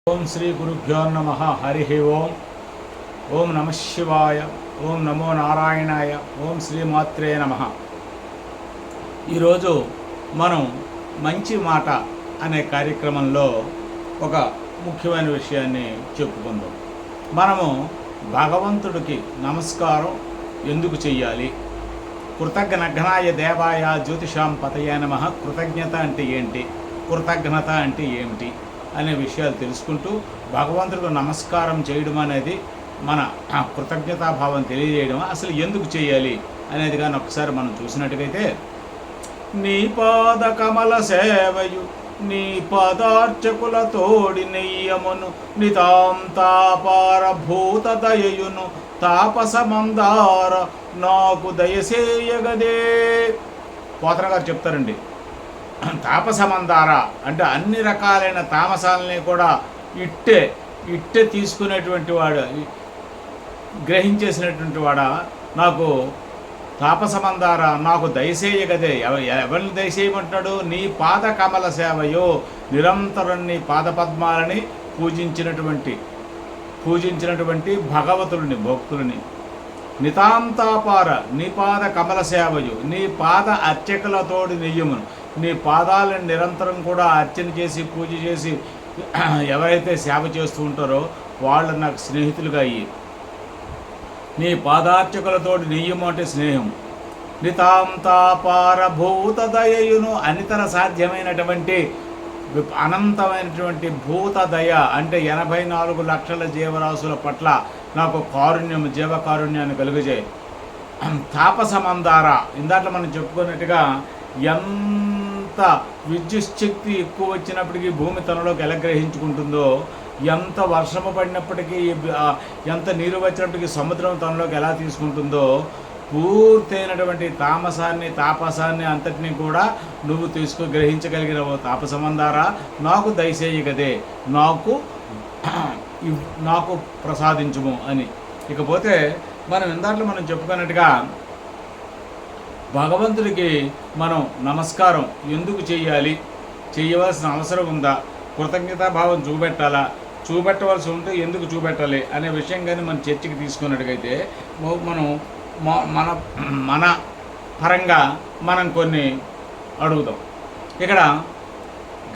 ఓం శ్రీ గురుభ్యో నమ హరి ఓం. ఓం నమ శివాయ. ఓం నమో నారాయణాయ. ఓం శ్రీమాత్రే నమ. ఈరోజు మనం మంచి మాట అనే కార్యక్రమంలో ఒక ముఖ్యమైన విషయాన్ని చెప్పుకుందాం. మనము భగవంతుడికి నమస్కారం ఎందుకు చెయ్యాలి? కృతజ్ఞఘ్నాయ దేవాయ జ్యోతిషాం పతయ నమ. కృతజ్ఞత అంటే ఏంటి, కృతజ్ఞత అంటే ఏమిటి అనే విషయాలు తెలుసుకుంటూ భగవంతుడికి నమస్కారం చేయడం అనేది మన కృతజ్ఞతాభావం తెలియజేయడం. అసలు ఎందుకు చేయాలి అనేది కానీ ఒకసారి మనం చూసినట్టుగైతే, నీ పాద కమల సేవయు నీ పదార్చకుల తోడి నెయ్యమును నితాంతాపార భూత దయయును తాపసమందార నాకు దయసేయగదే. పోతన గారు చెప్తారండి, తాపసమందార అంటే అన్ని రకాలైన తామసాలని కూడా ఇట్టే తీసుకునేటువంటి వాడు, గ్రహించేసినటువంటి వాడ నాకు తాపసమందార నాకు దయసేయగదే. ఎవరిని దయచేయమంటాడు? నీ పాద కమల సేవయో, నిరంతరం నీ పాదపద్మాలని పూజించినటువంటి భగవతులని, భక్తులని. నితాంతాపార నీ పాద కమల సేవయు నీ పాద అర్చకులతోడి నెయ్యమును, నీ పాదాలను నిరంతరం కూడా అర్చన చేసి పూజ చేసి ఎవరైతే సేవ చేస్తూ ఉంటారో వాళ్ళు నాకు స్నేహితులుగా అయ్యి, నీ పాదార్చకులతోటి నెయ్యము అంటే స్నేహం. నితాంతాపార భూత దయయును అనితర సాధ్యమైనటువంటి అనంతమైనటువంటి భూత దయ అంటే 84 లక్షల జీవరాశుల పట్ల నాకు కారుణ్యం, జీవకారుణ్యాన్ని కలుగజేయి. తాపసమందార ఇందాక మనం చెప్పుకున్నట్టుగా ఎంత విద్యుత్ శక్తి ఎక్కువ వచ్చినప్పటికీ భూమి తనలోకి ఎలా గ్రహించుకుంటుందో, ఎంత వర్షము పడినప్పటికీ, ఎంత నీరు వచ్చినప్పటికీ సముద్రం తనలోకి ఎలా తీసుకుంటుందో, పూర్తయినటువంటి తాపసాన్ని అంతటినీ కూడా నువ్వు గ్రహించగలిగిన తాపసమందారా నాకు దయచేయగదే, నాకు ప్రసాదించుము అని. ఇకపోతే మనం ఇందాక మనం చెప్పుకున్నట్టుగా భగవంతుడికి మనం నమస్కారం ఎందుకు చెయ్యాలి, చేయవలసిన అవసరం ఉందా, కృతజ్ఞతాభావం చూపెట్టవలసి ఉంటే ఎందుకు చూపెట్టాలి అనే విషయం కానీ మనం చర్చకి తీసుకున్నట్టుగైతే, మనం మన పరంగా మనం కొన్ని అడుగుదాం. ఇక్కడ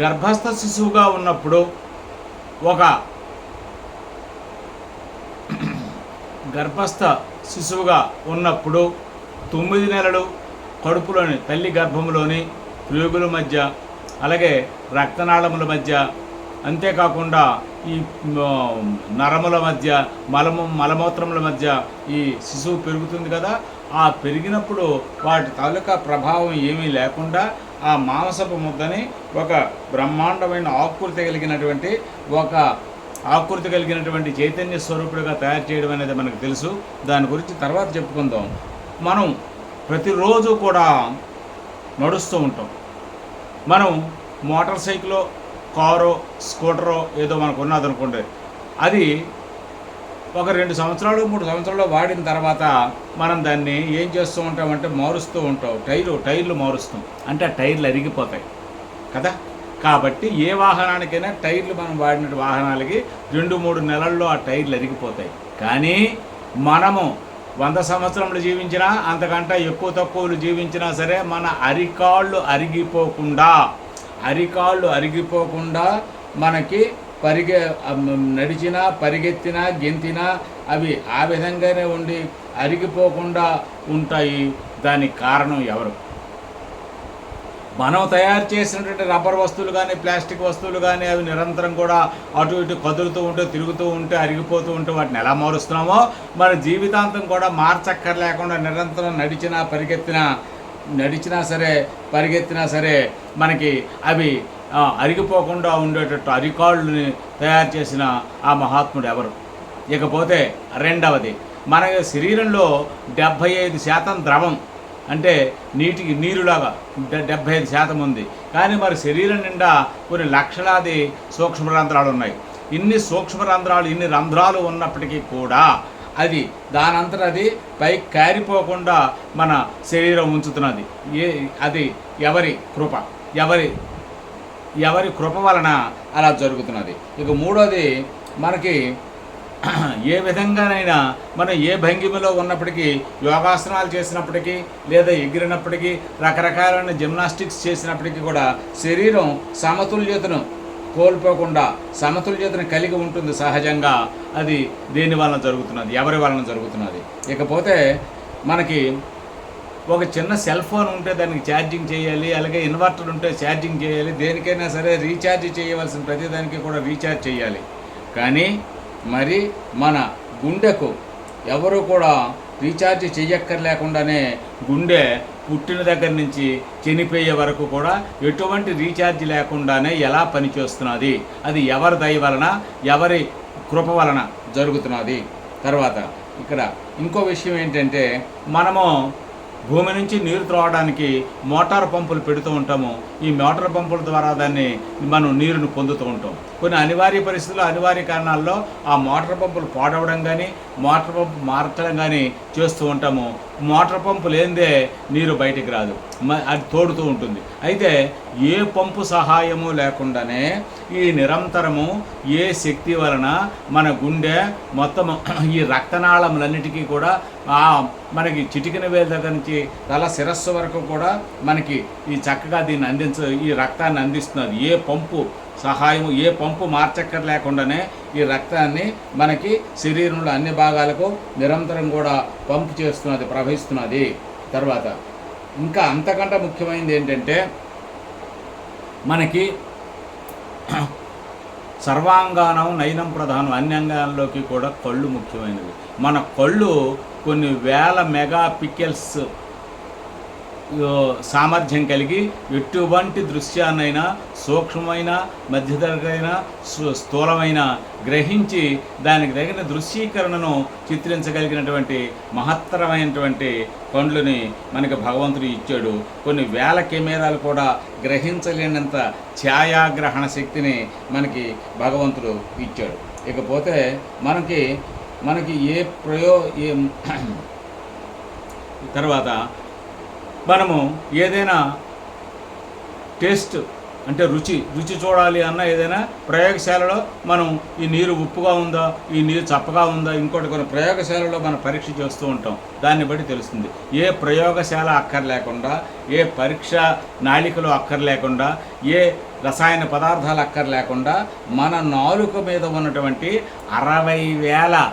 గర్భస్థ శిశువుగా ఉన్నప్పుడు, గర్భస్థ శిశువుగా ఉన్నప్పుడు 9 నెలలు కడుపులోని తల్లి గర్భంలోని ప్రేగుల మధ్య, అలాగే రక్తనాళముల మధ్య, అంతేకాకుండా ఈ నరముల మధ్య, మలమూత్రముల మధ్య ఈ శిశువు పెరుగుతుంది కదా. ఆ పెరిగినప్పుడు వాటి తాలూకా ప్రభావం ఏమీ లేకుండా ఆ మాంసపు ముద్దని ఒక బ్రహ్మాండమైన ఆకృతి కలిగినటువంటి చైతన్య స్వరూపుడిగా తయారు చేయడం అనేది మనకు తెలుసు. దాని గురించి తర్వాత చెప్పుకుందాం. మనం ప్రతిరోజు కూడా నడుస్తూ ఉంటాం. మనం మోటార్ సైకిలో, కారో, స్కూటరో ఏదో మనకు ఉన్నదనుకోండి, అది ఒక 2 సంవత్సరాలు 3 సంవత్సరాలు వాడిన తర్వాత మనం దాన్ని ఏం చేస్తూ ఉంటామంటే మారుస్తూ ఉంటాం. టైర్లు మారుస్తాం. అంటే ఆ టైర్లు అరిగిపోతాయి కదా. కాబట్టి ఏ వాహనానికైనా టైర్లు మనం వాడిన వాహనాలకి 2-3 నెలల్లో ఆ టైర్లు అరిగిపోతాయి. కానీ మనము 100 సంవత్సరములు జీవించినా, అంతకంటే ఎక్కువ తక్కువలు జీవించినా సరే, మన అరికాళ్ళు అరిగిపోకుండా మనకి నడిచినా, పరిగెత్తినా, గెంతినా అవి ఆ విధంగానే ఉండి అరిగిపోకుండా ఉంటాయి. దానికి కారణం ఎవరు? మనం తయారు చేసినటువంటి రబ్బర్ వస్తువులు కానీ, ప్లాస్టిక్ వస్తువులు కానీ అవి నిరంతరం కూడా అటు ఇటు కదులుతూ ఉంటే, తిరుగుతూ ఉంటే, అరిగిపోతూ ఉంటే వాటిని ఎలా మారుస్తున్నామో, మన జీవితాంతం కూడా మార్చక్కర్లేకుండా నిరంతరం పరిగెత్తినా సరే మనకి అవి అరిగిపోకుండా ఉండేటట్టు అరికాళ్ళని తయారు చేసిన ఆ మహాత్ముడు ఎవరు? ఇకపోతే రెండవది, మన శరీరంలో 75% ద్రవం అంటే నీరులాగా 75% ఉంది. కానీ మరి శరీరం నిండా కొన్ని లక్షలాది సూక్ష్మరంధ్రాలు ఉన్నాయి. ఇన్ని సూక్ష్మరంధ్రాలు, ఇన్ని రంధ్రాలు ఉన్నప్పటికీ కూడా అది దానంతట అది పైకి కారిపోకుండా మన శరీరం ఉంచుతున్నది. అది ఎవరి కృప, ఎవరి ఎవరి కృప వలన అలా జరుగుతున్నది. ఇక మూడోది, మనకి ఏ విధంగానైనా మనం ఏ భంగిమలో ఉన్నప్పటికీ, యోగాసనాలు చేసినప్పటికీ, లేదా ఎగిరినప్పటికీ, రకరకాలైన జిమ్నాస్టిక్స్ చేసినప్పటికీ కూడా శరీరం సమతుల్యతను కోల్పోకుండా సమతుల్యతను కలిగి ఉంటుంది సహజంగా. అది దేని వలన జరుగుతున్నది, ఎవరి వలన జరుగుతున్నది. ఇకపోతే మనకి ఒక చిన్న సెల్ ఫోన్ ఉంటే దానికి ఛార్జింగ్ చేయాలి, అలాగే ఇన్వర్టర్ ఉంటే ఛార్జింగ్ చేయాలి, దేనికైనా సరే రీఛార్జ్ చేయవలసిన ప్రతిదానికి కూడా రీఛార్జ్ చేయాలి. కానీ మరి మన గుండెకు ఎవరు కూడా రీఛార్జ్ చెయ్యక్కర్లేకుండానే గుండె పుట్టిన దగ్గర నుంచి చనిపోయే వరకు కూడా ఎటువంటి రీఛార్జ్ లేకుండానే ఎలా పనిచేస్తున్నది, అది ఎవరి దయ వలన, ఎవరి కృప వలన జరుగుతున్నది. తర్వాత ఇక్కడ ఇంకో విషయం ఏంటంటే, మనము భూమి నుంచి నీరు త్రావడానికి మోటార్ పంపులు పెడుతూ ఉంటాము. ఈ మోటార్ పంపుల ద్వారా దాన్ని మనం నీరును పొందుతూ ఉంటాం. కొన్ని అనివార్య పరిస్థితుల్లో, అనివార్య కారణాల్లో ఆ మోటార్ పంపులు పాడవడం కానీ, మోటార్ పంపు మార్చడం కానీ చేస్తూ ఉంటాము. మోటార్ పంపు లేనిదే నీరు బయటికి రాదు, అది తోడుతూ ఉంటుంది. అయితే ఏ పంపు సహాయము లేకుండానే ఈ నిరంతరము ఏ శక్తి వలన మన గుండె మొత్తం ఈ రక్తనాళములన్నిటికీ కూడా మనకి చిటికిన వేలు దగ్గర నుంచి తల శిరస్సు వరకు కూడా మనకి ఈ చక్కగా దీన్ని ఈ రక్తాన్ని అందిస్తున్నది. ఏ పంపు సహాయము, ఏ పంపు మార్చక్కర్ లేకుండానే ఈ రక్తాన్ని మనకి శరీరంలో అన్ని భాగాలకు నిరంతరం కూడా పంపు చేస్తున్నది, ప్రవహిస్తున్నది. తర్వాత ఇంకా అంతకంటే ముఖ్యమైనది ఏంటంటే, మనకి సర్వాంగానం నయనం ప్రధానం, అన్ని అంగాల్లోకి కూడా కళ్ళు ముఖ్యమైనవి. మన కళ్ళు కొన్ని వేల మెగా పిక్సెల్స్ సామర్థ్యం కలిగి ఎటువంటి దృశ్యాన్నైనా, సూక్ష్మమైన, మధ్యతరగైన, స్థూలమైన గ్రహించి దానికి తగిన దృశ్యీకరణను చిత్రించగలిగినటువంటి మహత్తరమైనటువంటి కండ్లని మనకి భగవంతుడు ఇచ్చాడు. కొన్ని వేల కెమెరాలు కూడా గ్రహించలేనంత ఛాయాగ్రహణ శక్తిని మనకి భగవంతుడు ఇచ్చాడు. ఇకపోతే మనకి తర్వాత మనము ఏదైనా టేస్ట్ అంటే రుచి చూడాలి అన్న ఏదైనా ప్రయోగశాలలో మనం ఈ నీరు ఉప్పుగా ఉందా, ఈ నీరు చప్పగా ఉందా, ఇంకోటి కొన్ని ప్రయోగశాలలో మనం పరీక్ష చేస్తూ ఉంటాం. దాన్ని బట్టి తెలుస్తుంది. ఏ ప్రయోగశాల అక్కర్లేకుండా, ఏ పరీక్ష నాళికలు అక్కర్లేకుండా, ఏ రసాయన పదార్థాలు అక్కర్లేకుండా మన నాలుక మీద ఉన్నటువంటి 60,000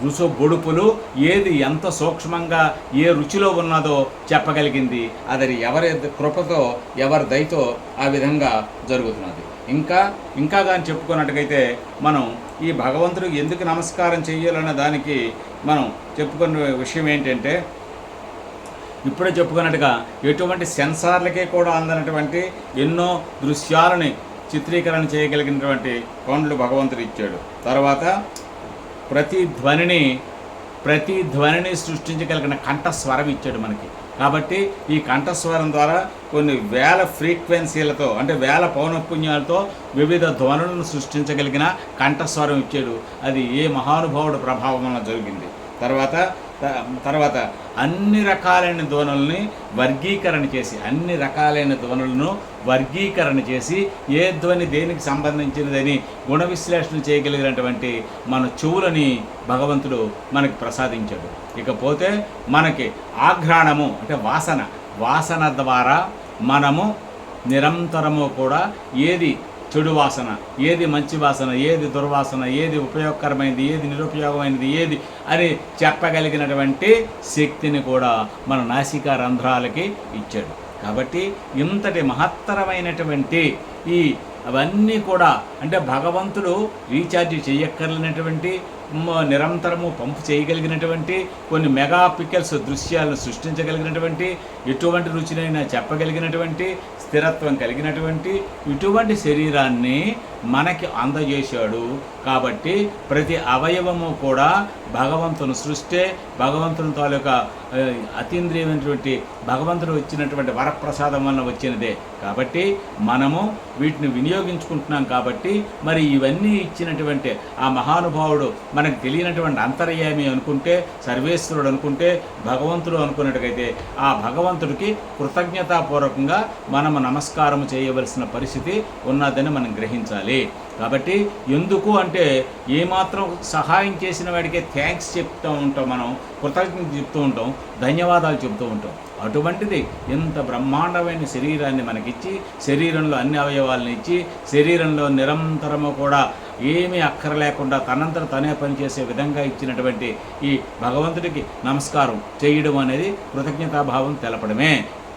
రుసు బొడుపులు ఏది ఎంత సూక్ష్మంగా ఏ రుచిలో ఉన్నదో చెప్పగలిగింది. అది ఎవరి కృపతో, ఎవరి దయతో ఆ విధంగా జరుగుతున్నది. ఇంకా కానీ చెప్పుకున్నట్టుగైతే, మనం ఈ భగవంతుడికి ఎందుకు నమస్కారం చేయాలన్న దానికి మనం చెప్పుకున్న విషయం ఏంటంటే, ఇప్పుడే చెప్పుకున్నట్టుగా ఎటువంటి సెన్సార్లకే కూడా అందనటువంటి ఎన్నో దృశ్యాలని చిత్రీకరణ చేయగలిగినటువంటి కొండలు భగవంతుడు ఇచ్చాడు. తర్వాత ప్రతి ధ్వనిని సృష్టించగలిగిన కంఠస్వరం ఇచ్చాడు మనకి. కాబట్టి ఈ కంఠస్వరం ద్వారా కొన్ని వేల ఫ్రీక్వెన్సీలతో, అంటే వేల పౌనఃపున్యాలతో వివిధ ధ్వనులను సృష్టించగలిగిన కంఠస్వరం ఇచ్చాడు. అది ఏ మహానుభావుడు ప్రభావం వలన జరిగింది. తర్వాత అన్ని రకాలైన ధ్వనుల్ని వర్గీకరణ చేసి ఏ ధ్వని దేనికి సంబంధించినదని గుణ విశ్లేషణ చేయగలిగినటువంటి మన చెవులని భగవంతుడు మనకి ప్రసాదించాడు. ఇకపోతే మనకి ఆఘ్రాణము అంటే వాసన ద్వారా మనము నిరంతరము కూడా ఏది చెడు వాసన, ఏది మంచి వాసన, ఏది దుర్వాసన, ఏది ఉపయోగకరమైనది, ఏది నిరుపయోగమైనది, ఏది అని చెప్పగలిగినటువంటి శక్తిని కూడా మన నాసికా రంధ్రాలకి ఇచ్చాడు. కాబట్టి ఇంతటి మహత్తరమైనటువంటి అవన్నీ కూడా, అంటే భగవంతుడు రీఛార్జ్ చేయక్కర్లేనటువంటి, నిరంతరము పంపు చేయగలిగినటువంటి, కొన్ని మెగా పిక్సెల్స్ దృశ్యాలను సృష్టించగలిగినటువంటి, ఎటువంటి రుచినైనా చెప్పగలిగినటువంటి, స్థిరత్వం కలిగినటువంటి ఇటువంటి శరీరాన్ని మనకి అందజేశాడు. కాబట్టి ప్రతి అవయవము కూడా భగవంతుని సృష్టే, భగవంతుని తాలూకా అతీంద్రియమైనటువంటి భగవంతుడు ఇచ్చినటువంటి వరప్రసాదం వలన వచ్చినదే. కాబట్టి మనము వీటిని వినియోగించుకుంటున్నాం. కాబట్టి మరి ఇవన్నీ ఇచ్చినటువంటి ఆ మహానుభావుడు మనకు తెలియనటువంటి అంతర్యామి అనుకుంటే, సర్వేశ్వరుడు అనుకుంటే, భగవంతుడు అనుకున్నట్టుగైతే ఆ భగవంతుడికి కృతజ్ఞతాపూర్వకంగా మనము నమస్కారం చేయవలసిన పరిస్థితి ఉన్నదని మనం గ్రహించాలి. కాబట్టి ఎందుకు అంటే ఏమాత్రం సహాయం చేసిన వాడికే థ్యాంక్స్ చెప్తూ ఉంటాం, మనం కృతజ్ఞత చెప్తూ ఉంటాం, ధన్యవాదాలు చెప్తూ ఉంటాం. అటువంటిది ఇంత బ్రహ్మాండమైన శరీరాన్ని మనకిచ్చి, శరీరంలో అన్ని అవయవాలను ఇచ్చి, శరీరంలో నిరంతరము కూడా ఏమీ అక్కరలేకుండా తనంతట తనే పనిచేసే విధంగా ఇచ్చినటువంటి ఈ భగవంతుడికి నమస్కారం చేయడం అనేది కృతజ్ఞతాభావం తెలపడమే.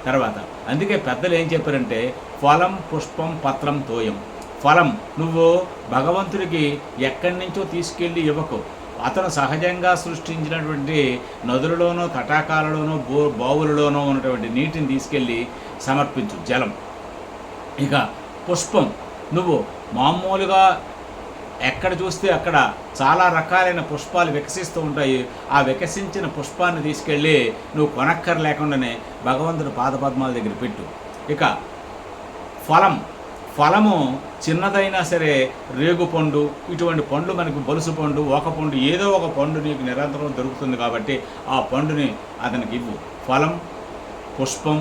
తర్వాత అందుకే పెద్దలు ఏం చెప్పారంటే ఫలం పుష్పం పత్రం తోయం. ఫలం నువ్వు భగవంతుడికి ఎక్కడి నుంచో తీసుకెళ్ళి ఇవ్వకు. అతను సహజంగా సృష్టించినటువంటి నదులలోనో తటాకాలలోనో బావులలోనో ఉన్నటువంటి నీటిని తీసుకెళ్ళి సమర్పించు, జలం. ఇక పుష్పం నువ్వు మామూలుగా ఎక్కడ చూస్తే అక్కడ చాలా రకాలైన పుష్పాలు వికసిస్తూ ఉంటాయి. ఆ వికసించిన పుష్పాన్ని తీసుకెళ్ళి నువ్వు కొనక్కర లేకుండానే భగవంతుడి పాదపద్మాల దగ్గర పెట్టు. ఇక ఫలము చిన్నదైనా సరే, రేగుపండు ఇటువంటి పండ్లు మనకు బొలుసు పండు, ఒక పండు, ఏదో ఒక పండు నీకు నిరంతరం దొరుకుతుంది. కాబట్టి ఆ పండుని అతనికి ఇవ్వు. ఫలం, పుష్పం,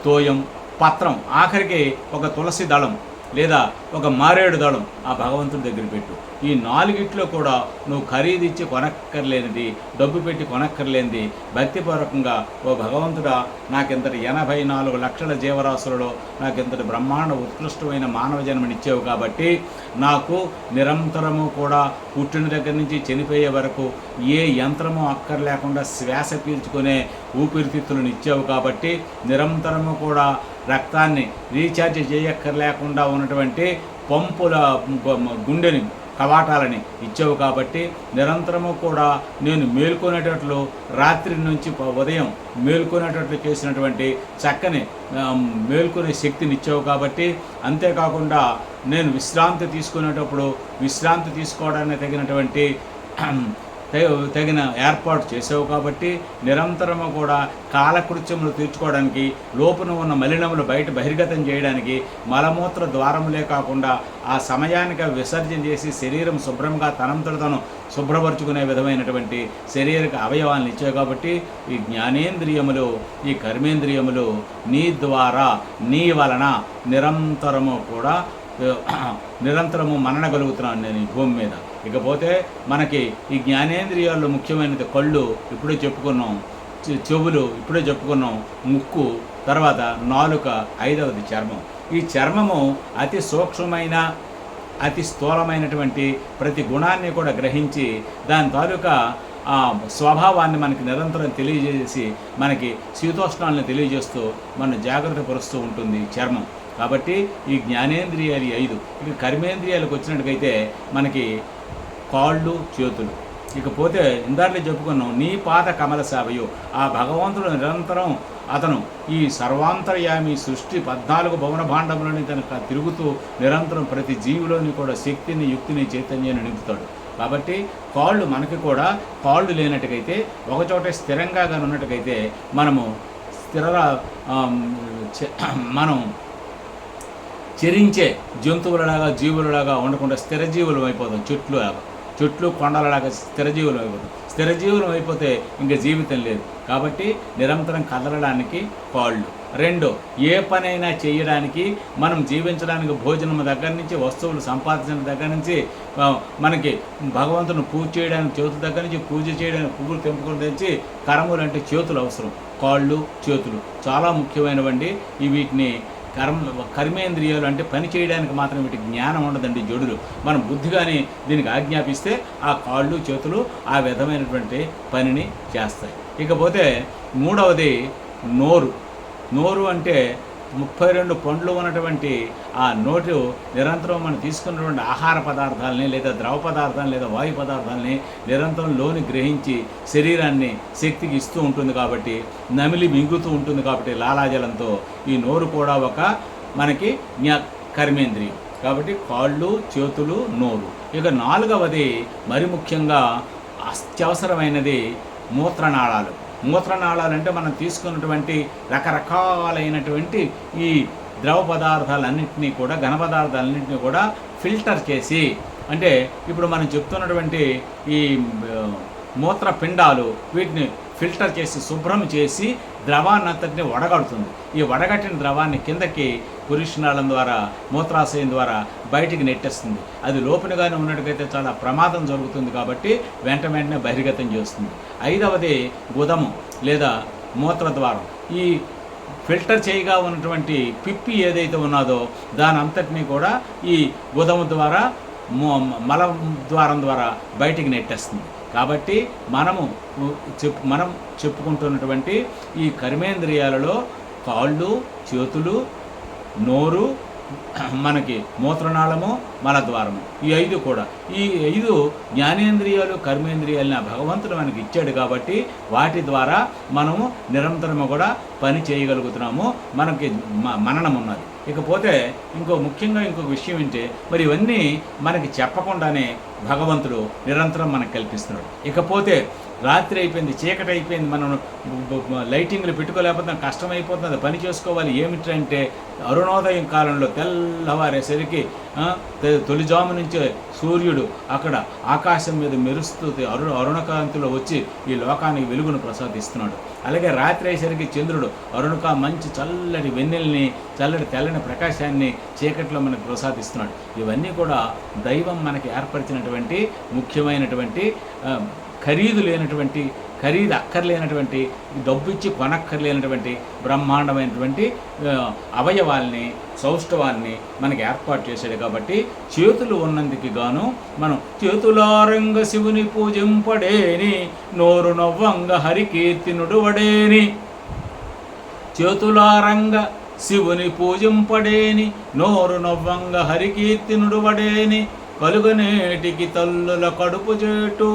తోయం, పత్రం, ఆఖరికి ఒక తులసి దళం లేదా ఒక మారేడు దళం ఆ భగవంతుడి దగ్గర పెట్టు. ఈ నాలుగిట్లో కూడా నువ్వు ఖరీదిచ్చి కొనక్కర్లేనిది, డబ్బు పెట్టి కొనక్కర్లేనిది భక్తిపూర్వకంగా, ఓ భగవంతుడా నాకింతటి 84 లక్షల జీవరాశులలో నాకింతటి బ్రహ్మాండ ఉత్కృష్టమైన మానవ జన్మనిచ్చావు. కాబట్టి నాకు నిరంతరము కూడా పుట్టిన దగ్గర నుంచి చనిపోయే వరకు ఏ యంత్రము అక్కర్లేకుండా శ్వాస పీల్చుకునే ఊపిరితిత్తులను ఇచ్చావు. కాబట్టి నిరంతరము కూడా రక్తాన్ని రీఛార్జ్ చేయక్కర్లేకుండా ఉన్నటువంటి పంపుల గుండెని కవాటాలని ఇచ్చావు. కాబట్టి నిరంతరము కూడా నేను మేల్కొనేటట్లు, రాత్రి నుంచి ఉదయం మేల్కొనేటట్లు చేసినటువంటి చక్కని మేల్కొనే శక్తిని ఇచ్చావు. కాబట్టి అంతేకాకుండా నేను విశ్రాంతి తీసుకునేటప్పుడు విశ్రాంతి తీసుకోవడానికి తగిన ఏర్పాటు చేసావు. కాబట్టి నిరంతరము కూడా కాలకృత్యములు తీర్చుకోవడానికి, లోపల ఉన్న మలినములు బయట బహిర్గతం చేయడానికి, మలమూత్ర ద్వారములే కాకుండా ఆ సమయానికి విసర్జన చేసి శరీరం శుభ్రంగా తనంతటను శుభ్రపరుచుకునే విధమైనటువంటి శరీరక అవయవాలను ఇచ్చావు. కాబట్టి ఈ జ్ఞానేంద్రియములు, ఈ కర్మేంద్రియములు నీ ద్వారా, నీ వలన నిరంతరము మననగలుగుతున్నాను నేను ఈ భూమి మీద. ఇకపోతే మనకి ఈ జ్ఞానేంద్రియాల్లో ముఖ్యమైనది కళ్ళు, ఇప్పుడే చెప్పుకున్నాం, చెవులు ఇప్పుడే చెప్పుకున్నాం, ముక్కు, తర్వాత నాలుక, ఐదవది చర్మం. ఈ చర్మము అతి సూక్ష్మమైన, అతి స్థూలమైనటువంటి ప్రతి గుణాన్ని కూడా గ్రహించి దాని తాలూకా స్వభావాన్ని మనకి నిరంతరం తెలియజేసి మనకి శీతోష్ణాలను తెలియజేస్తూ మన జాగ్రత్త పరుస్తూ ఉంటుంది చర్మం. కాబట్టి ఈ జ్ఞానేంద్రియాలు 5. ఇక కర్మేంద్రియాలకు వచ్చినట్టుకైతే మనకి కాళ్ళు, చేతులు. ఇకపోతే ఇందాకలే చెప్పుకున్నాం నీ పాద కమల సేవయు. ఆ భగవంతుడు నిరంతరం అతను ఈ సర్వాంతర్యామి సృష్టి 14 భవన భాండములని తనకు తిరుగుతూ నిరంతరం ప్రతి జీవిలోని కూడా శక్తిని, యుక్తిని, చైతన్యాన్ని నింపుతాడు. కాబట్టి కాళ్ళు మనకి కూడా కాళ్ళు లేనట్టుకైతే, ఒకచోట స్థిరంగా కానీ ఉన్నట్టుకైతే మనం చెరించే జంతువులలాగా, జీవులలాగా ఉండకుండా స్థిరజీవులం అయిపోతాం. చెట్లు కొండలలాగా స్థిరజీవులం అయిపోతాం. స్థిరజీవులం అయిపోతే ఇంకా జీవితం లేదు. కాబట్టి నిరంతరం కదలడానికి కాళ్ళు. 2, ఏ పనైనా చేయడానికి, మనం జీవించడానికి భోజనం దగ్గర నుంచి, వస్తువులు సంపాదించడం దగ్గర నుంచి, మనకి భగవంతుని పూజ చేయడానికి చేతుల దగ్గర నుంచి, పూజ చేయడానికి పువ్వులు తెంపుకొని తెచ్చి, కర్మలు అంటే చేతులు అవసరం. కాళ్ళు, చేతులు చాలా ముఖ్యమైనవండి. వీటిని కర్మేంద్రియాలు అంటే పని చేయడానికి మాత్రం వీటికి జ్ఞానం ఉండదండి, జడులు. మనం బుద్ధిగాని దీనికి ఆజ్ఞాపిస్తే ఆ కాళ్ళు, చేతులు ఆ విధమైనటువంటి పనిని చేస్తాయి. ఇకపోతే 3వది నోరు అంటే 32 పండ్లు ఉన్నటువంటి ఆ నోటు నిరంతరం మనం తీసుకున్నటువంటి ఆహార పదార్థాలని, లేదా ద్రవ పదార్థాలని, లేదా వాయు పదార్థాలని నిరంతరం లోని గ్రహించి శరీరాన్ని శక్తికి ఇస్తూ ఉంటుంది. కాబట్టి నమిలి మింగుతూ ఉంటుంది. కాబట్టి లాలాజలంతో ఈ నోరు కూడా ఒక మనకి కర్మేంద్రియం. కాబట్టి కాళ్ళు, చేతులు, నోరు. ఇక 4వది మరి ముఖ్యంగా అత్యవసరమైనది మూత్రనాళాలు. మూత్రనాళాలు అంటే మనం తీసుకున్నటువంటి రకరకాలైనటువంటి ఈ ద్రవ పదార్థాలన్నింటినీ కూడా, ఘన పదార్థాలన్నింటినీ కూడా ఫిల్టర్ చేసి, అంటే ఇప్పుడు మనం చెప్తున్నటువంటి ఈ మూత్రపిండాలు వీటిని ఫిల్టర్ చేసి శుభ్రం చేసి ద్రవాన్ని అంతటిని వడగడుతుంది. ఈ వడగట్టిన ద్రవాన్ని కిందకి పురుషనాళం ద్వారా, మూత్రాశయం ద్వారా బయటికి నెట్టేస్తుంది. అది లోపలగానే ఉన్నట్టుగైతే చాలా ప్రమాదం జరుగుతుంది కాబట్టి వెంటనే బహిర్గతం చేస్తుంది. 5వది గుదము లేదా మూత్రద్వారం. ఈ ఫిల్టర్ చేయగా ఉన్నటువంటి పిప్పి ఏదైతే ఉన్నదో దాని అంతటినీ కూడా ఈ గుదము ద్వారా, మల ద్వారం ద్వారా బయటికి నెట్టేస్తుంది. కాబట్టి మనం చెప్పుకుంటున్నటువంటి ఈ కర్మేంద్రియాలలో కాళ్ళు, చేతులు, నోరు, మనకి మూత్రనాళము, మలద్వారము, ఈ 5 కూడా, ఈ 5 జ్ఞానేంద్రియాలు, కర్మేంద్రియాలని భగవంతుడు మనకి ఇచ్చాడు కాబట్టి వాటి ద్వారా మనము నిరంతరము కూడా పని చేయగలుగుతున్నాము. మనకి మననం ఉన్నది. ఇకపోతే ముఖ్యంగా ఇంకొక విషయం ఏంటంటే, మరి ఇవన్నీ మనకి చెప్పకుండానే భగవంతుడు నిరంతరం మనకు కల్పిస్తున్నాడు. ఇకపోతే రాత్రి అయిపోయింది, చీకటి అయిపోయింది, మనం లైటింగ్లు పెట్టుకోలేకపోతే కష్టమైపోతుంది, పని చేసుకోవాలి. ఏమిటంటే అరుణోదయం కాలంలో తెల్లవారేసరికి తొలిజాము నుంచే సూర్యుడు అక్కడ ఆకాశం మీద మెరుస్తూ అరుణకాంతిలో వచ్చి ఈ లోకానికి వెలుగును ప్రసాదిస్తున్నాడు. అలాగే రాత్రి అయ్యేసరికి చంద్రుడు మంచి చల్లటి వెన్నెల్ని, చల్లటి తెల్లని ప్రకాశాన్ని చీకట్లో మనకు ప్రసాదిస్తున్నాడు. ఇవన్నీ కూడా దైవం మనకి ఏర్పరిచినటువంటి ముఖ్యమైనటువంటి ఖరీదు అక్కర్లేనటువంటి, డబ్బు ఇచ్చి కొనక్కర్లేనటువంటి బ్రహ్మాండమైనటువంటి అవయవాల్ని, సౌష్ఠవాన్ని మనకి ఏర్పాటు చేశాడు. కాబట్టి చేతులు ఉన్నందుకు గాను మనం చేతులారంగ శివుని పూజింపడేని, నోరు నవ్వంగ హరికీర్తినుడు వడేని. చేతులారంగ శివుని పూజింపడేని, నోరు నవ్వంగ హరికీర్తినుడు వడేని. కలుగనేటికి తల్లుల కడుపు చేటు,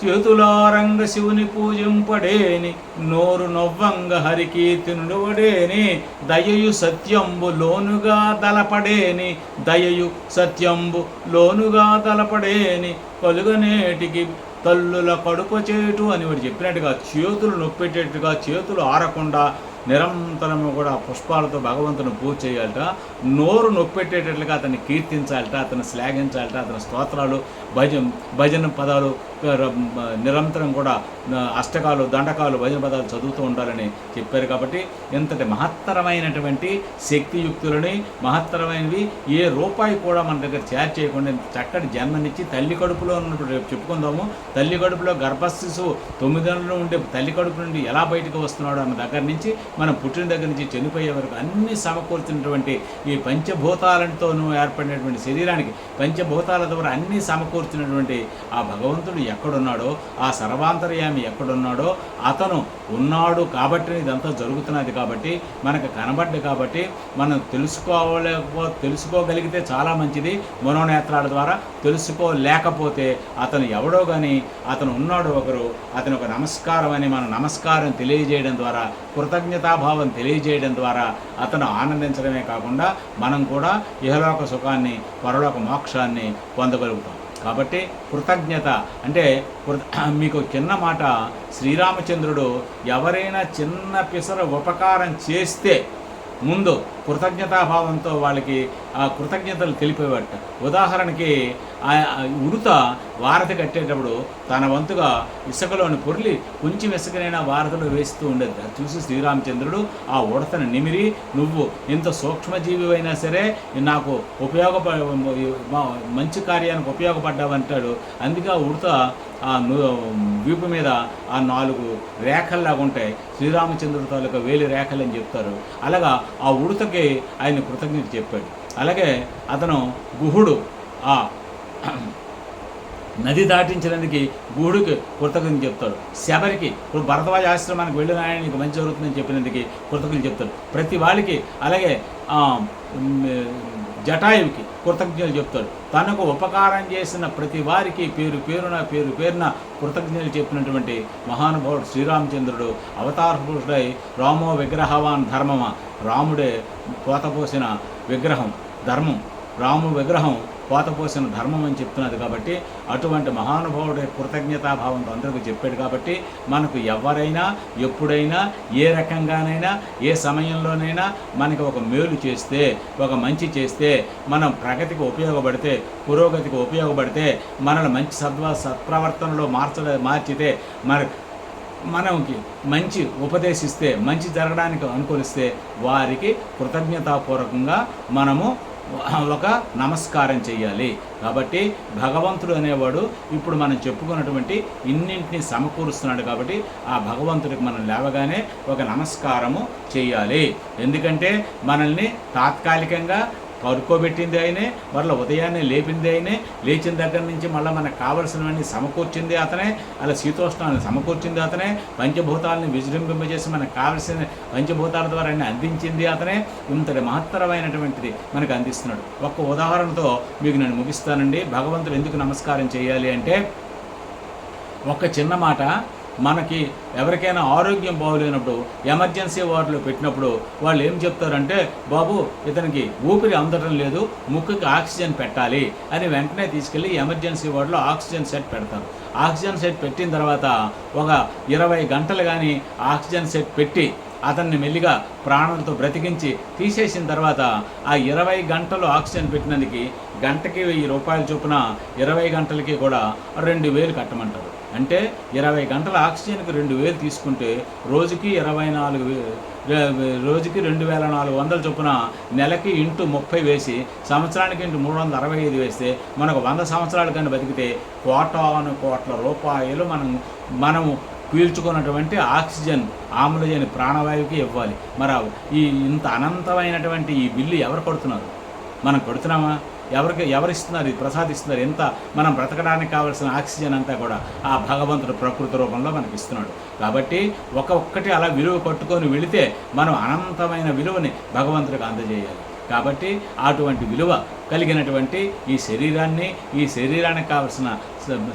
చేతులారంగ శివుని పూజింపడేని, నోరు నవ్వంగ హరికీర్తినుడు వడేని. దయయు సత్యంబు లోనుగా దలపడేని, దయయు సత్యంబు లోనుగా దలపడేని. కలుగనేటికి తల్లుల కడుపు చేటు అని వాడు చెప్పినట్టుగా చేతులు నొప్పెట్టేట్టుగా, చేతులు ఆరకుండా నిరంతరము కూడా పుష్పాలతో భగవంతుని పూజ చేయాలట. నోరు నొప్పెట్టేటట్లుగా అతన్ని కీర్తించాలట, అతను శ్లాఘించాలట. అతని స్తోత్రాలు, భజన పదాలు నిరంతరం కూడా అష్టకాలు, దండకాలు, భజన పదాలు చదువుతూ ఉండాలని చెప్పారు. కాబట్టి ఇంతటి మహత్తరమైనటువంటి శక్తియుక్తులని, మహత్తరమైనవి ఏ రూపాయి కూడా మన దగ్గర చేర్ చేయకుండా చక్కటి జన్మనిచ్చి తల్లి కడుపులో ఉన్నప్పుడు రేపు చెప్పుకుందాము. తల్లి కడుపులో గర్భశిశువు 9 నెలలు ఉండే తల్లి కడుపు నుండి ఎలా బయటకు వస్తున్నాడు అన్న దగ్గర నుంచి మనం పుట్టిన దగ్గర నుంచి చనిపోయే వరకు అన్ని సమకూర్చినటువంటి ఈ పంచభూతాలతోనూ ఏర్పడినటువంటి శరీరానికి పంచభూతాల ద్వారా అన్నీ సమకూర్చినటువంటి ఆ భగవంతుడు ఎక్కడున్నాడో, ఆ సర్వాంతర్యామి ఎక్కడున్నాడో అతను ఉన్నాడు కాబట్టి ఇదంతా జరుగుతున్నది. కాబట్టి మనకు కనబడ్డు కాబట్టి మనం తెలుసుకోగలిగితే చాలా మంచిది. మనోనేత్రాల ద్వారా తెలుసుకోలేకపోతే అతను ఎవడో కానీ అతను ఉన్నాడు ఒకరు, అతను ఒక నమస్కారం అని మనం నమస్కారం తెలియజేయడం ద్వారా, కృతజ్ఞతాభావం తెలియజేయడం ద్వారా అతను ఆనందించడమే కాకుండా మనం కూడా ఇహలోక సుఖాన్ని, పరలోక మోక్షాన్ని పొందగలుగుతాం. కాబట్టి కృతజ్ఞత అంటే మీకు చిన్న మాట, శ్రీరామచంద్రుడు ఎవరైనా చిన్న పిసర ఉపకారం చేస్తే ముందు కృతజ్ఞతాభావంతో వాళ్ళకి ఆ కృతజ్ఞతలు తెలిపేవాట. ఉదాహరణకి ఉడత వారధి కట్టేటప్పుడు తన వంతుగా ఇసుకలోని పొర్లి కొంచెం ఇసుకనైనా వారధిలో వేస్తూ ఉండేది. అది చూసి శ్రీరామచంద్రుడు ఆ ఉడతను నిమిరి, నువ్వు ఇంత సూక్ష్మజీవి అయినా సరే నాకు మంచి కార్యానికి ఉపయోగపడ్డావంటాడు. అందుకే ఆ ఉడత ఆ వీపు మీద ఆ 4 రేఖల్లాగా ఉంటాయి. శ్రీరామచంద్రుడి తాలూకా వేలి రేఖలు అని చెప్తారు. అలాగా ఆ ఉడతకి ఆయన కృతజ్ఞత చెప్పాడు. అలాగే అతను గుహుడు ఆ నది దాటించడానికి గుహుడికి కృతజ్ఞత చెప్తాడు. శబరికి ఇప్పుడు భరద్వాజ ఆశ్రమానికి వెళ్ళిన ఆయన నీకు మంచి జరుగుతుందని చెప్పినందుకు కృతజ్ఞత చెప్తాడు ప్రతి వాళ్ళకి. అలాగే జటాయువుకి కృతజ్ఞతలు చెప్తాడు. తనకు ఉపకారం చేసిన ప్రతి వారికి పేరు పేరున కృతజ్ఞతలు చెప్పినటువంటి మహానుభావుడు శ్రీరామచంద్రుడు అవతార పురుషుడై రామో విగ్రహవాన్ ధర్మమ, రాముడే పోతపోసిన విగ్రహం ధర్మం, రాము విగ్రహం పోతపోసిన ధర్మం అని చెప్తున్నది. కాబట్టి అటువంటి మహానుభావుడే కృతజ్ఞతాభావంతో అందరికీ చెప్పాడు. కాబట్టి మనకు ఎవరైనా ఎప్పుడైనా ఏ రకంగానైనా ఏ సమయంలోనైనా మనకి ఒక మేలు చేస్తే, ఒక మంచి చేస్తే, మనం ప్రగతికి ఉపయోగపడితే, పురోగతికి ఉపయోగపడితే, మనల్ని మంచి సత్ప్రవర్తనలో మార్చితే, మనకి మంచి ఉపదేశిస్తే, మంచి జరగడానికి అనుకూలిస్తే వారికి కృతజ్ఞతాపూర్వకంగా మనము ఒక నమస్కారం చెయ్యాలి. కాబట్టి భగవంతుడు అనేవాడు ఇప్పుడు మనం చెప్పుకున్నటువంటి ఇన్నింటినీ సమకూరుస్తున్నాడు. కాబట్టి ఆ భగవంతుడికి మనం లేవగానే ఒక నమస్కారము చెయ్యాలి. ఎందుకంటే మనల్ని తాత్కాలికంగా పడుకోబెట్టింది అయినే, మరలా ఉదయాన్నే లేపింది అయినే, లేచిన దగ్గర నుంచి మళ్ళీ మనకు కావలసినవన్నీ సమకూర్చింది అతనే, అలా శీతోష్ణాలను సమకూర్చింది అతనే, పంచభూతాలను విజృంభింపజేసి మనకు కావలసిన పంచభూతాల ద్వారా అన్ని అందించింది అతనే. ఇంతటి మహత్తరమైనటువంటిది మనకు అందిస్తున్నాడు. ఒక్క ఉదాహరణతో మీకు నేను ముగిస్తానండి. భగవంతుడు ఎందుకు నమస్కారం చేయాలి అంటే, ఒక చిన్న మాట. మనకి ఎవరికైనా ఆరోగ్యం బాగోలేనప్పుడు ఎమర్జెన్సీ వార్డులో పెట్టినప్పుడు వాళ్ళు ఏం చెప్తారంటే, బాబు ఇతనికి ఊపిరి అందడం లేదు, ముక్కుకి ఆక్సిజన్ పెట్టాలి అని వెంటనే తీసుకెళ్ళి ఎమర్జెన్సీ వార్డులో ఆక్సిజన్ సెట్ పెడతారు. ఆక్సిజన్ సెట్ పెట్టిన తర్వాత ఒక 20 గంటలు కానీ ఆక్సిజన్ సెట్ పెట్టి అతన్ని మెల్లిగా ప్రాణంతో బ్రతికించి తీసేసిన తర్వాత ఆ 20 గంటలు ఆక్సిజన్ పెట్టినందుకు గంటకి 1000 రూపాయల చొప్పున 20 గంటలకి కూడా 2000 కట్టమంటారు. అంటే 20 గంటల ఆక్సిజన్కి 2000 తీసుకుంటే రోజుకి 2400 చొప్పున నెలకి ఇంటూ 30 వేసి సంవత్సరానికి ఇంటూ 365 వేస్తే మనకు 100 సంవత్సరాలు కానీ బతికితే కోట్ల రూపాయలు మనము పీల్చుకున్నటువంటి ఆక్సిజన్ ఆమ్లజని ప్రాణవాయువుకి ఇవ్వాలి. మరి ఇంత అనంతమైనటువంటి ఈ బిల్లు ఎవరు కొడుతున్నారు? మనం కొడుతున్నామా? ఎవరిస్తున్నారు? ఇది ప్రసాదిస్తున్నారు. ఎంత మనం బ్రతకడానికి కావాల్సిన ఆక్సిజన్ అంతా కూడా ఆ భగవంతుడు ప్రకృతి రూపంలో మనకి ఇస్తున్నాడు. కాబట్టి ఒక్కటి అలా విలువ కట్టుకొని వెళితే మనం అనంతమైన విలువని భగవంతుడికి అందజేయాలి. కాబట్టి అటువంటి విలువ కలిగినటువంటి ఈ శరీరానికి కావలసిన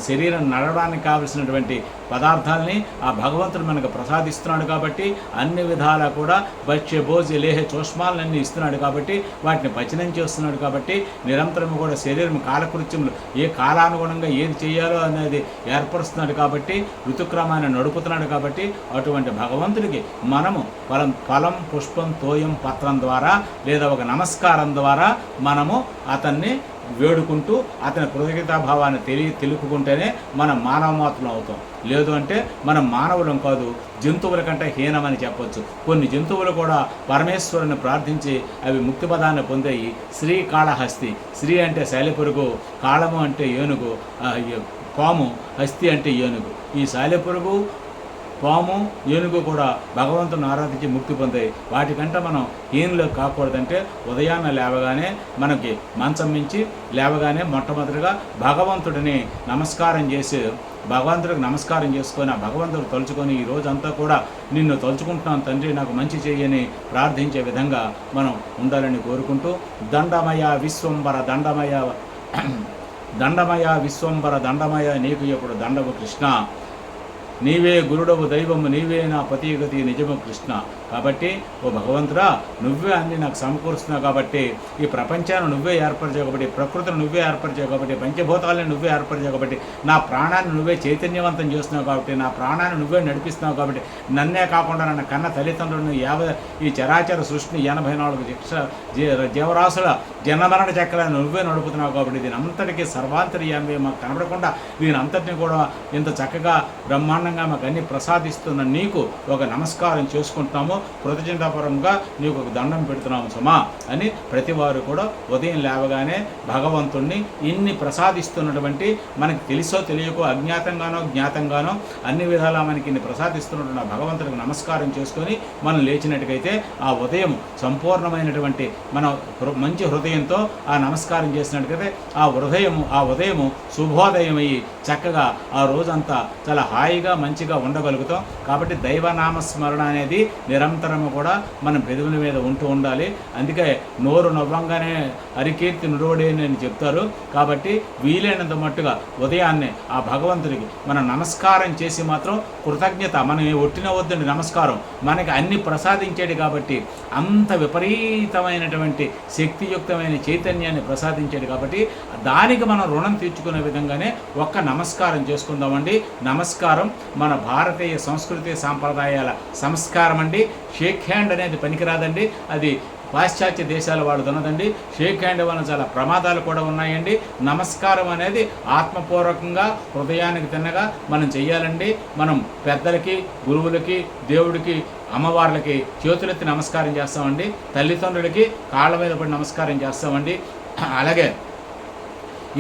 శరీరం నడవడానికి కావలసినటువంటి పదార్థాలని ఆ భగవంతుడు మనకు ప్రసాదిస్తున్నాడు. కాబట్టి అన్ని విధాలా కూడా భక్ష్య భోజ్య లేహ చూష్మాలన్నీ ఇస్తున్నాడు. కాబట్టి వాటిని పచనం చేస్తున్నాడు. కాబట్టి నిరంతరం కూడా శరీరం కాలకృత్యములు ఏ కాలానుగుణంగా ఏది చేయాలో అనేది ఏర్పరుస్తున్నాడు. కాబట్టి ఋతుక్రమాన్ని నడుపుతున్నాడు. కాబట్టి అటువంటి భగవంతుడికి మనము ఫలం పుష్పం తోయం పత్రం ద్వారా లేదా ఒక నమస్కారం ద్వారా మనము అతన్ని వేడుకుంటూ అతని కృతజ్ఞతాభావాన్ని తెలుపుకుంటేనే మనం మానవమాత్రం అవుతాం. లేదు అంటే మనం మానవులం కాదు, జంతువుల కంటే హీనమని చెప్పొచ్చు. కొన్ని జంతువులు కూడా పరమేశ్వరుని ప్రార్థించి అవి ముక్తి పదాన్ని పొందాయి. శ్రీ కాళహస్తి, శ్రీ అంటే సాలెపురుగు, కాళము అంటే ఏనుగు, పాము, హస్తి అంటే ఏనుగు. ఈ సాలెపురుగు, పాము, ఏనుగు కూడా భగవంతుని ఆరాధించి ముక్తి పొందాయి. వాటికంటే మనం హీనులు కాకూడదంటే ఉదయాన్నే లేవగానే మనకి మంచం మించి లేవగానే మొట్టమొదటిగా భగవంతుడిని నమస్కారం చేసుకొని ఆ భగవంతుడు తలుచుకొని ఈ రోజంతా కూడా నిన్ను తలుచుకుంటున్నాను తండ్రి, నాకు మంచి చేయని ప్రార్థించే విధంగా మనం ఉండాలని కోరుకుంటూ దండమయ విశ్వంబర దండమయ నీకు ఎప్పుడు దండము కృష్ణ, నీవే గురుడవు దైవము, నీవే నా పతిగతి నిజము కృష్ణ. కాబట్టి ఓ భగవంతుడా, నువ్వే అన్ని నాకు సమకూరుస్తున్నావు. కాబట్టి ఈ ప్రపంచాన్ని నువ్వే ఏర్పరిచావు. కాబట్టి ప్రకృతిని నువ్వే ఏర్పరిచావు. కాబట్టి పంచభూతాలను నువ్వే ఏర్పరిచావు. కాబట్టి నా ప్రాణాన్ని నువ్వే చైతన్యవంతం చేస్తున్నావు. కాబట్టి నా ప్రాణాన్ని నువ్వే నడిపిస్తున్నావు. కాబట్టి నన్నే కాకుండా నన్ను కన్న తల్లిదండ్రులను ఈ చరాచర సృష్టిని 84 జీవరాశుల జన్మరణ చక్రాన్ని నువ్వే నడుపుతున్నావు. కాబట్టి దీని అంతటికీ సర్వాంతర్యామి మాకు కనబడకుండా దీని అంతటిని కూడా ఇంత చక్కగా బ్రహ్మాండంగా మాకు అన్ని ప్రసాదిస్తున్న నీకు ఒక నమస్కారం చేసుకుంటున్నాము. కృతజ్ఞతాపరంగా నీకు ఒక దండం పెడుతున్నాము సుమా అని ప్రతి వారు కూడా ఉదయం లేవగానే భగవంతుణ్ణి ఇన్ని ప్రసాదిస్తున్నటువంటి, మనకి తెలుసో తెలియకో అజ్ఞాతంగానో జ్ఞాతంగానో అన్ని విధాలా మనకి ఇన్ని ప్రసాదిస్తున్నటువంటి భగవంతుడికి నమస్కారం చేసుకొని మనం లేచినట్టుకైతే ఆ ఉదయం సంపూర్ణమైనటువంటి మన మంచి హృదయంతో ఆ నమస్కారం చేసినట్టుకైతే ఆ ఉదయము శుభోదయమయ్యి చక్కగా ఆ రోజంతా చాలా హాయిగా మంచిగా ఉండగలుగుతాం. కాబట్టి దైవనామస్మరణ అనేది నిరంతరము కూడా మనం పెదవుల మీద ఉంటూ ఉండాలి. అందుకే నోరు నవ్వంగానే హరికీర్తి నుడివడేని అని చెప్తారు. కాబట్టి వీలైనంత మట్టుగా ఉదయాన్నే ఆ భగవంతుడికి మనం నమస్కారం చేసి మాత్రం కృతజ్ఞత, మనం ఒట్టిన వద్దని నమస్కారం మనకి అన్ని ప్రసాదించేది కాబట్టి, అంత విపరీతమైనటువంటి శక్తియుక్తమైన చైతన్యాన్ని ప్రసాదించేది కాబట్టి దానికి మనం రుణం తీర్చుకునే విధంగానే ఒక్క నమస్కారం చేసుకుందామండి. నమస్కారం మన భారతీయ సంస్కృతి సాంప్రదాయాల సంస్కారం అండి. షేక్ హ్యాండ్ అనేది పనికిరాదండి, అది పాశ్చాత్య దేశాల వాళ్ళు ఉన్నదండి. షేక్ హ్యాండ్ వల్ల చాలా ప్రమాదాలు కూడా ఉన్నాయండి. నమస్కారం అనేది ఆత్మపూర్వకంగా హృదయానికి తిన్నగా మనం చెయ్యాలండి. మనం పెద్దలకి, గురువులకి, దేవుడికి, అమ్మవార్లకి చేతులెత్తి నమస్కారం చేస్తామండి. తల్లిదండ్రులకి కాళ్ళ మీద పడి నమస్కారం చేస్తామండి. అలాగే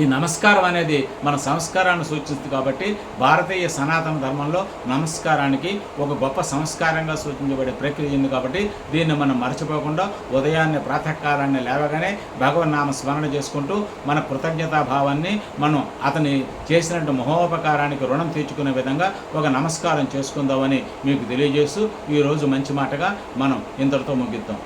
ఈ నమస్కారం అనేది మన సంస్కారాన్ని సూచిస్తుంది కాబట్టి భారతీయ సనాతన ధర్మంలో నమస్కారానికి ఒక గొప్ప సంస్కారంగా సూచించబడే ప్రక్రియ ఉంది. కాబట్టి దీన్ని మనం మర్చిపోకుండా ఉదయాన్నే ప్రాతకాలాన్ని లేవగానే భగవన్నామ స్మరణ చేసుకుంటూ మన కృతజ్ఞతాభావాన్ని మనం అతని చేసినట్టు మహోపకారానికి రుణం తీర్చుకునే విధంగా ఒక నమస్కారం చేసుకుందామని మీకు తెలియజేస్తూ ఈరోజు మంచి మాటగా మనం ఇంతటితో ముగిద్దాం.